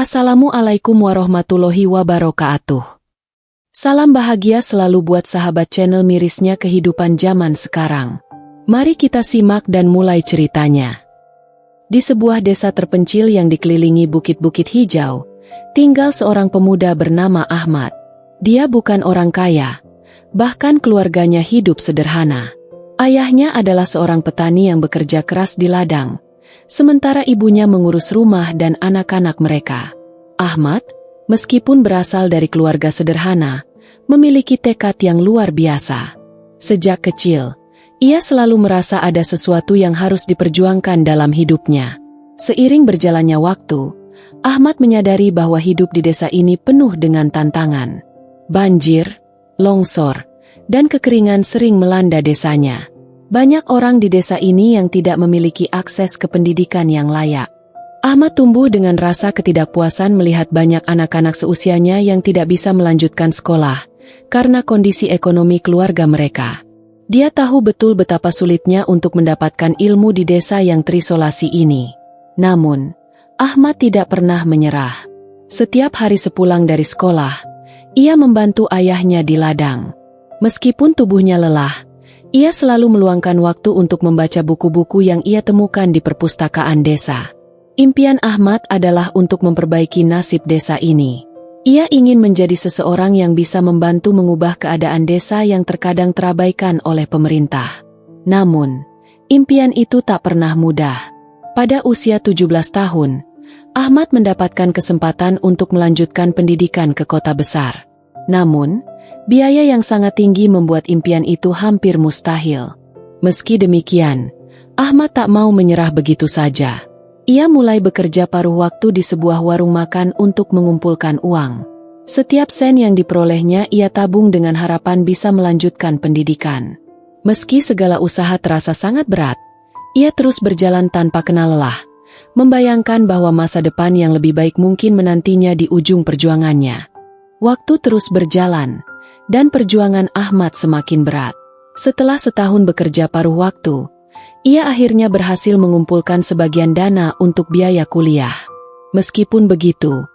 Assalamualaikum warahmatullahi wabarakatuh. Salam bahagia selalu buat sahabat channel mirisnya kehidupan zaman sekarang. Mari kita simak dan mulai ceritanya. Di sebuah desa terpencil yang dikelilingi bukit-bukit hijau, tinggal seorang pemuda bernama Ahmad. Dia bukan orang kaya, bahkan keluarganya hidup sederhana. Ayahnya adalah seorang petani yang bekerja keras di ladang, sementara ibunya mengurus rumah dan anak-anak mereka. Ahmad, meskipun berasal dari keluarga sederhana, memiliki tekad yang luar biasa. Sejak kecil, ia selalu merasa ada sesuatu yang harus diperjuangkan dalam hidupnya. Seiring berjalannya waktu, Ahmad menyadari bahwa hidup di desa ini penuh dengan tantangan. Banjir, longsor, dan kekeringan sering melanda desanya. Banyak orang di desa ini yang tidak memiliki akses ke pendidikan yang layak. Ahmad tumbuh dengan rasa ketidakpuasan melihat banyak anak-anak seusianya yang tidak bisa melanjutkan sekolah karena kondisi ekonomi keluarga mereka. Dia tahu betul betapa sulitnya untuk mendapatkan ilmu di desa yang terisolasi ini. Namun, Ahmad tidak pernah menyerah. Setiap hari sepulang dari sekolah, ia membantu ayahnya di ladang. Meskipun tubuhnya lelah, ia selalu meluangkan waktu untuk membaca buku-buku yang ia temukan di perpustakaan desa. Impian Ahmad adalah untuk memperbaiki nasib desa ini. Ia ingin menjadi seseorang yang bisa membantu mengubah keadaan desa yang terkadang terabaikan oleh pemerintah. Namun, impian itu tak pernah mudah. Pada usia 17 tahun, Ahmad mendapatkan kesempatan untuk melanjutkan pendidikan ke kota besar. Namun, biaya yang sangat tinggi membuat impian itu hampir mustahil. Meski demikian, Ahmad tak mau menyerah begitu saja. Ia mulai bekerja paruh waktu di sebuah warung makan untuk mengumpulkan uang. Setiap sen yang diperolehnya ia tabung dengan harapan bisa melanjutkan pendidikan. Meski segala usaha terasa sangat berat, ia terus berjalan tanpa kenal lelah, membayangkan bahwa masa depan yang lebih baik mungkin menantinya di ujung perjuangannya. Waktu terus berjalan, dan perjuangan Ahmad semakin berat. Setelah setahun bekerja paruh waktu, ia akhirnya berhasil mengumpulkan sebagian dana untuk biaya kuliah. Meskipun begitu,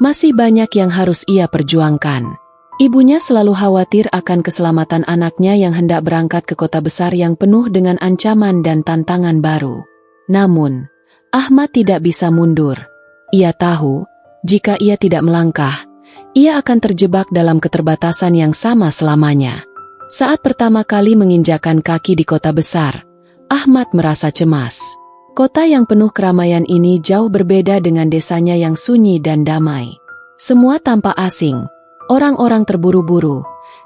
masih banyak yang harus ia perjuangkan. Ibunya selalu khawatir akan keselamatan anaknya yang hendak berangkat ke kota besar yang penuh dengan ancaman dan tantangan baru. Namun, Ahmad tidak bisa mundur. Ia tahu, jika ia tidak melangkah, ia akan terjebak dalam keterbatasan yang sama selamanya. Saat pertama kali menginjakan kaki di kota besar, Ahmad merasa cemas. Kota yang penuh keramaian ini jauh berbeda dengan desanya yang sunyi dan damai. Semua tampak asing, orang-orang terburu-buru,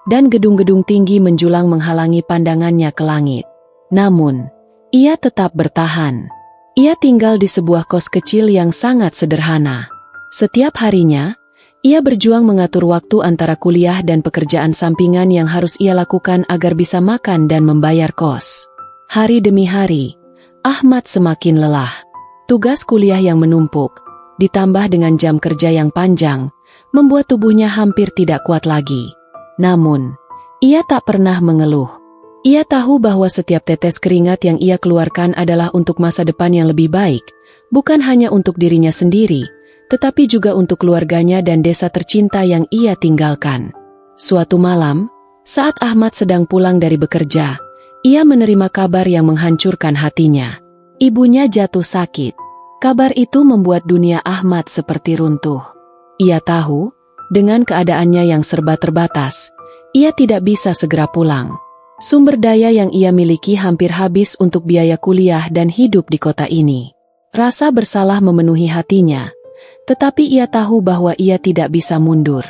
dan gedung-gedung tinggi menjulang menghalangi pandangannya ke langit. Namun, ia tetap bertahan. Ia tinggal di sebuah kos kecil yang sangat sederhana. Setiap harinya, ia berjuang mengatur waktu antara kuliah dan pekerjaan sampingan yang harus ia lakukan agar bisa makan dan membayar kos. Hari demi hari, Ahmad semakin lelah. Tugas kuliah yang menumpuk, ditambah dengan jam kerja yang panjang, membuat tubuhnya hampir tidak kuat lagi. Namun, ia tak pernah mengeluh. Ia tahu bahwa setiap tetes keringat yang ia keluarkan adalah untuk masa depan yang lebih baik, bukan hanya untuk dirinya sendiri, tetapi juga untuk keluarganya dan desa tercinta yang ia tinggalkan. Suatu malam, saat Ahmad sedang pulang dari bekerja, ia menerima kabar yang menghancurkan hatinya. Ibunya jatuh sakit. Kabar itu membuat dunia Ahmad seperti runtuh. Ia tahu, dengan keadaannya yang serba terbatas, ia tidak bisa segera pulang. Sumber daya yang ia miliki hampir habis untuk biaya kuliah dan hidup di kota ini. Rasa bersalah memenuhi hatinya, tetapi ia tahu bahwa ia tidak bisa mundur.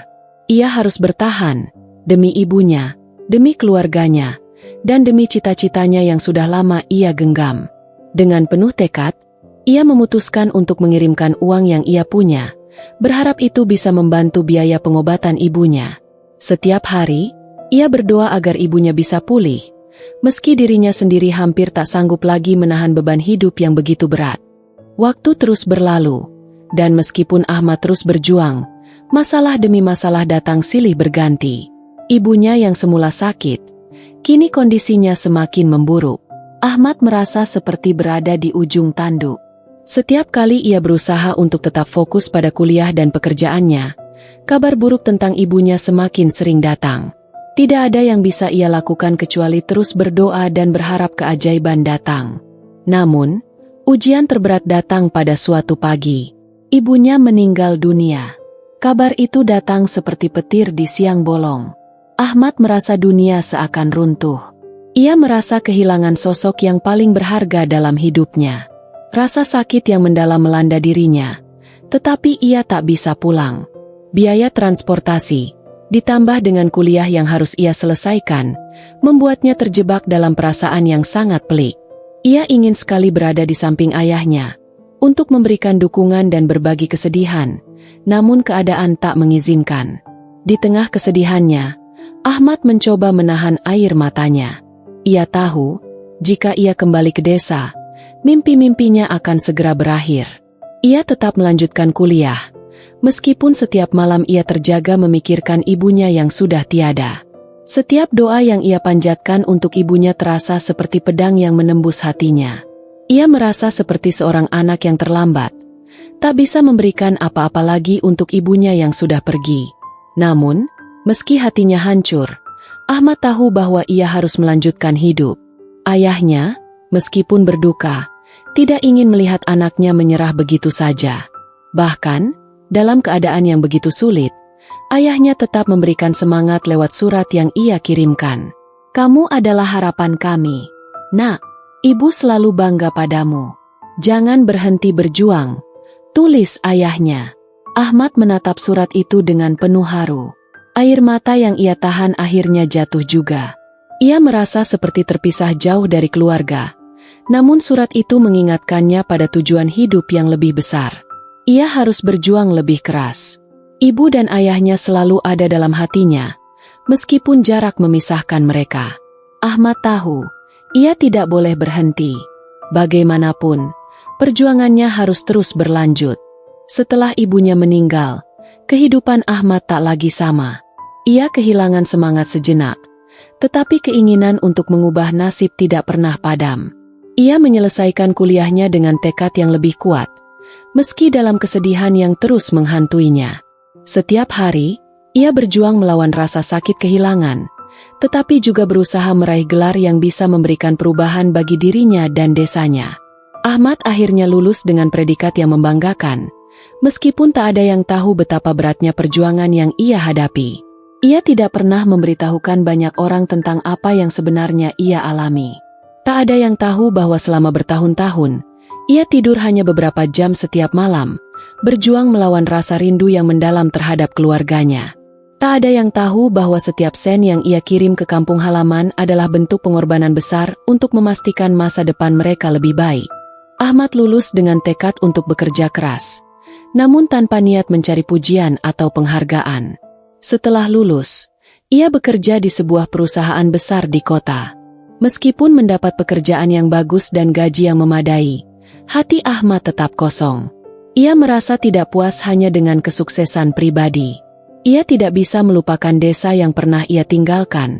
Ia harus bertahan, demi ibunya, demi keluarganya, dan demi cita-citanya yang sudah lama ia genggam. Dengan penuh tekad, ia memutuskan untuk mengirimkan uang yang ia punya, berharap itu bisa membantu biaya pengobatan ibunya. Setiap hari, ia berdoa agar ibunya bisa pulih, meski dirinya sendiri hampir tak sanggup lagi menahan beban hidup yang begitu berat. Waktu terus berlalu, dan meskipun Ahmad terus berjuang, masalah demi masalah datang silih berganti. Ibunya yang semula sakit, kini kondisinya semakin memburuk. Ahmad merasa seperti berada di ujung tanduk. Setiap kali ia berusaha untuk tetap fokus pada kuliah dan pekerjaannya, kabar buruk tentang ibunya semakin sering datang. Tidak ada yang bisa ia lakukan kecuali terus berdoa dan berharap keajaiban datang. Namun, ujian terberat datang pada suatu pagi. Ibunya meninggal dunia. Kabar itu datang seperti petir di siang bolong. Ahmad merasa dunia seakan runtuh. Ia merasa kehilangan sosok yang paling berharga dalam hidupnya. Rasa sakit yang mendalam melanda dirinya, tetapi ia tak bisa pulang. Biaya transportasi, ditambah dengan kuliah yang harus ia selesaikan, membuatnya terjebak dalam perasaan yang sangat pelik. Ia ingin sekali berada di samping ayahnya, untuk memberikan dukungan dan berbagi kesedihan, namun keadaan tak mengizinkan. Di tengah kesedihannya, Ahmad mencoba menahan air matanya. Ia tahu, jika ia kembali ke desa, mimpi-mimpinya akan segera berakhir. Ia tetap melanjutkan kuliah, meskipun setiap malam ia terjaga memikirkan ibunya yang sudah tiada. Setiap doa yang ia panjatkan untuk ibunya terasa seperti pedang yang menembus hatinya. Ia merasa seperti seorang anak yang terlambat, tak bisa memberikan apa-apa lagi untuk ibunya yang sudah pergi. Namun, meski hatinya hancur, Ahmad tahu bahwa ia harus melanjutkan hidup. Ayahnya, meskipun berduka, tidak ingin melihat anaknya menyerah begitu saja. Bahkan, dalam keadaan yang begitu sulit, ayahnya tetap memberikan semangat lewat surat yang ia kirimkan. "Kamu adalah harapan kami. Nak, ibu selalu bangga padamu. Jangan berhenti berjuang," tulis ayahnya. Ahmad menatap surat itu dengan penuh haru. Air mata yang ia tahan akhirnya jatuh juga. Ia merasa seperti terpisah jauh dari keluarga. Namun surat itu mengingatkannya pada tujuan hidup yang lebih besar. Ia harus berjuang lebih keras. Ibu dan ayahnya selalu ada dalam hatinya, meskipun jarak memisahkan mereka. Ahmad tahu, ia tidak boleh berhenti. Bagaimanapun, perjuangannya harus terus berlanjut. Setelah ibunya meninggal, kehidupan Ahmad tak lagi sama. Ia kehilangan semangat sejenak, tetapi keinginan untuk mengubah nasib tidak pernah padam. Ia menyelesaikan kuliahnya dengan tekad yang lebih kuat, meski dalam kesedihan yang terus menghantuinya. Setiap hari, ia berjuang melawan rasa sakit kehilangan, tetapi juga berusaha meraih gelar yang bisa memberikan perubahan bagi dirinya dan desanya. Ahmad akhirnya lulus dengan predikat yang membanggakan, meskipun tak ada yang tahu betapa beratnya perjuangan yang ia hadapi. Ia tidak pernah memberitahukan banyak orang tentang apa yang sebenarnya ia alami. Tak ada yang tahu bahwa selama bertahun-tahun, ia tidur hanya beberapa jam setiap malam, berjuang melawan rasa rindu yang mendalam terhadap keluarganya. Tak ada yang tahu bahwa setiap sen yang ia kirim ke kampung halaman adalah bentuk pengorbanan besar untuk memastikan masa depan mereka lebih baik. Ahmad lulus dengan tekad untuk bekerja keras, namun tanpa niat mencari pujian atau penghargaan. Setelah lulus, ia bekerja di sebuah perusahaan besar di kota. Meskipun mendapat pekerjaan yang bagus dan gaji yang memadai, hati Ahmad tetap kosong. Ia merasa tidak puas hanya dengan kesuksesan pribadi. Ia tidak bisa melupakan desa yang pernah ia tinggalkan,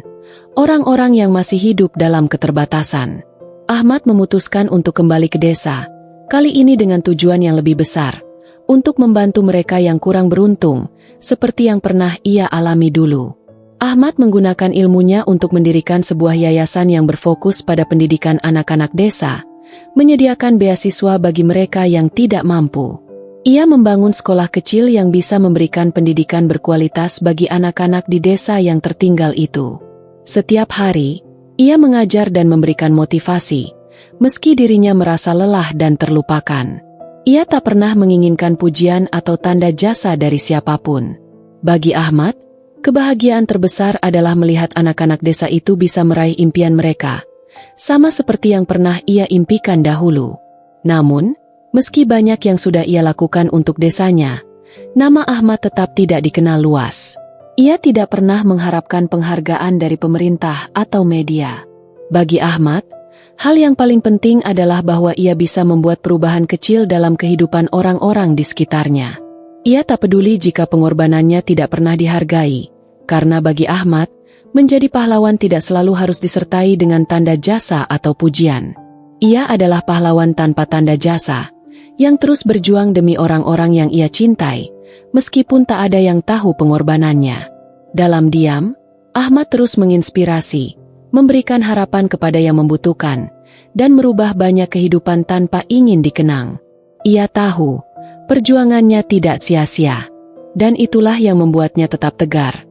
orang-orang yang masih hidup dalam keterbatasan. Ahmad memutuskan untuk kembali ke desa, kali ini dengan tujuan yang lebih besar, untuk membantu mereka yang kurang beruntung, seperti yang pernah ia alami dulu. Ahmad menggunakan ilmunya untuk mendirikan sebuah yayasan yang berfokus pada pendidikan anak-anak desa, menyediakan beasiswa bagi mereka yang tidak mampu. Ia membangun sekolah kecil yang bisa memberikan pendidikan berkualitas bagi anak-anak di desa yang tertinggal itu. Setiap hari, ia mengajar dan memberikan motivasi, meski dirinya merasa lelah dan terlupakan. Ia tak pernah menginginkan pujian atau tanda jasa dari siapapun. Bagi Ahmad, kebahagiaan terbesar adalah melihat anak-anak desa itu bisa meraih impian mereka, sama seperti yang pernah ia impikan dahulu. Namun, meski banyak yang sudah ia lakukan untuk desanya, nama Ahmad tetap tidak dikenal luas. Ia tidak pernah mengharapkan penghargaan dari pemerintah atau media. Bagi Ahmad, hal yang paling penting adalah bahwa ia bisa membuat perubahan kecil dalam kehidupan orang-orang di sekitarnya. Ia tak peduli jika pengorbanannya tidak pernah dihargai, karena bagi Ahmad, menjadi pahlawan tidak selalu harus disertai dengan tanda jasa atau pujian. Ia adalah pahlawan tanpa tanda jasa, yang terus berjuang demi orang-orang yang ia cintai, meskipun tak ada yang tahu pengorbanannya. Dalam diam, Ahmad terus menginspirasi, memberikan harapan kepada yang membutuhkan, dan merubah banyak kehidupan tanpa ingin dikenang. Ia tahu, perjuangannya tidak sia-sia, dan itulah yang membuatnya tetap tegar,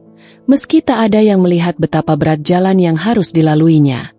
meski tak ada yang melihat betapa berat jalan yang harus dilaluinya.